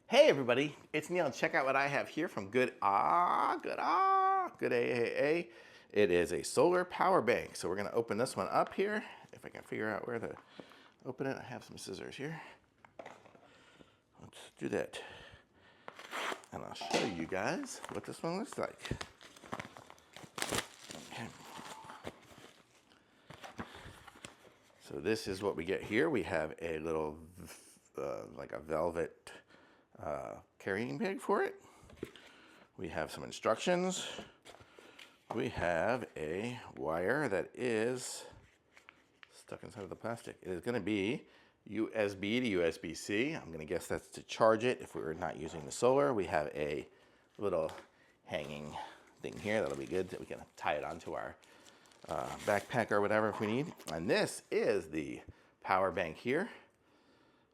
Hey everybody, it's Neil. Check out what I have here from GOODaaa. It is a solar power bank. So we're gonna open this one up here. If I can figure out where to open it, I have some scissors here. Let's do that. And I'll show you guys what this one looks like. Okay. So this is what we get here. We have a little, like a velvet carrying bag for it. We have some instructions. We have a wire that is stuck inside of the plastic. It is going to be USB to USB-C. I'm going to guess that's to charge it if we're not using the solar. We have a little hanging thing here that'll be good that we can tie it onto our backpack or whatever if we need. And this is the power bank here.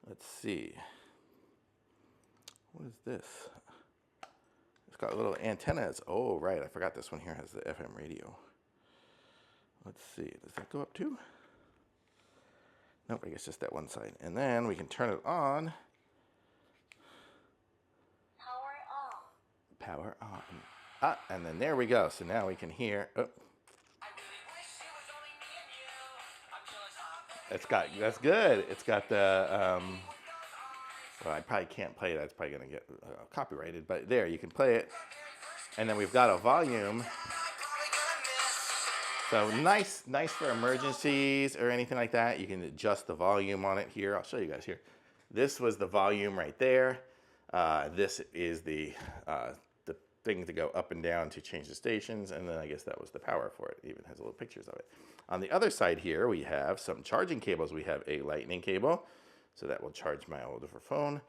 Let's see. What is this? It's got little antennas. Oh, right. I forgot this one here has the FM radio. Let's see. Does that go up too? Nope, I guess just that one side. And then we can turn it on. Power on. Ah, and then there we go. So now we can hear. Oh. That's good. It's got the, well, I probably can't play that. It's probably going to get copyrighted. But there, you can play it. And then we've got a volume. So nice for emergencies or anything like that. You can adjust the volume on it here. I'll show you guys here. This was the volume right there. This is the thing to go up and down to change the stations. And then I guess that was the power for it. It even has little pictures of it. On the other side here, we have some charging cables. We have a lightning cable. So that will charge my older phone.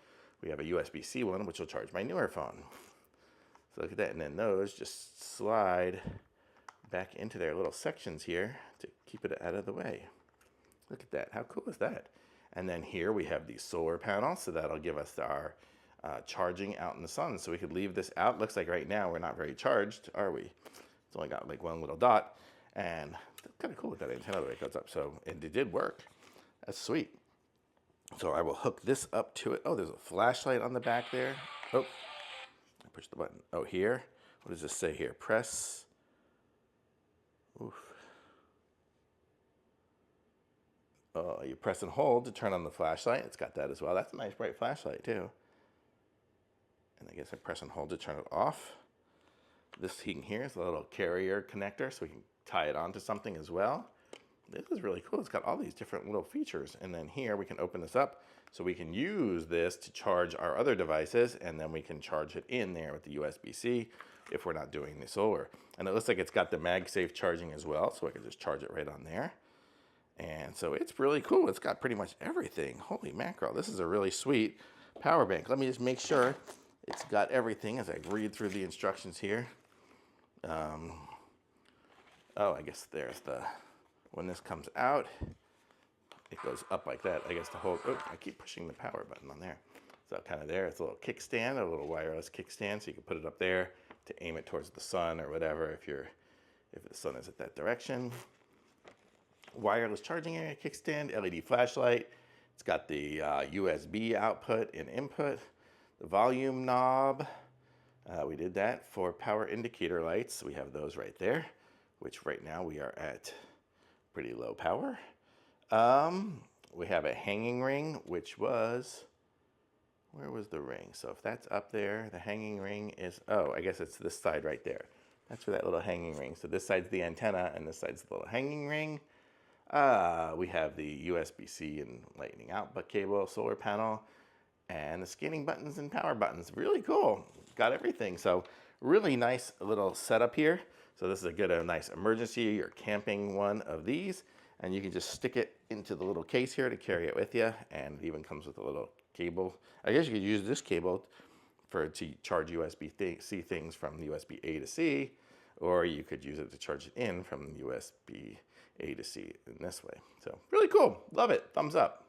We have a USB-C one, which will charge my newer phone. So look at that. And then those just slide back into their little sections here to keep it out of the way. Look at that. How cool is that? And then here we have the solar panel. So that'll give us our charging out in the sun. So we could leave this out. Looks like right now we're not very charged, are we? It's only got like one little dot. And that's kind of cool with that antenna the way it goes up. So it did work. That's sweet. So I will hook this up to it. Oh, there's a flashlight on the back there. Oh, I pushed the button. Oh, here. What does this say here? Press. Oof. Oh, you press and hold to turn on the flashlight. It's got that as well. That's a nice bright flashlight too. And I guess I press and hold to turn it off. This thing here is a little carrier connector, so we can tie it onto something as well. This is really cool. It's got all these different little features. And then here we can open this up so we can use this to charge our other devices, and then we can charge it in there with the USB-C if we're not doing the solar. And it looks like it's got the MagSafe charging as well, so I can just charge it right on there. And so it's really cool. It's got pretty much everything. Holy mackerel. This is a really sweet power bank. Let me just make sure it's got everything as I read through the instructions here. Oh, I guess there's the, when this comes out, it goes up like that. I guess to hold, oh, I keep pushing the power button on there. So kind of there, it's a little kickstand, a little wireless kickstand, so you can put it up there to aim it towards the sun or whatever if the sun is at that direction. Wireless charging area, kickstand, LED flashlight. It's got the USB output and input, the volume knob. We did that for power indicator lights. We have those right there, which right now we are at pretty low power. We have a hanging ring, which was, where was the ring? So if that's up there, the hanging ring is, oh, I guess it's this side right there. That's for that little hanging ring. So this side's the antenna and this side's the little hanging ring. We have the USB-C and lightning output cable, solar panel, and the scanning buttons and power buttons. Really cool. Got everything. So really nice little setup here. So this is a good, nice emergency or camping one of these. And you can just stick it into the little case here to carry it with you. And it even comes with a little cable. I guess you could use this cable to charge USB-C things from USB-A to C. Or you could use it to charge it in from USB-A to C in this way. So really cool. Love it. Thumbs up.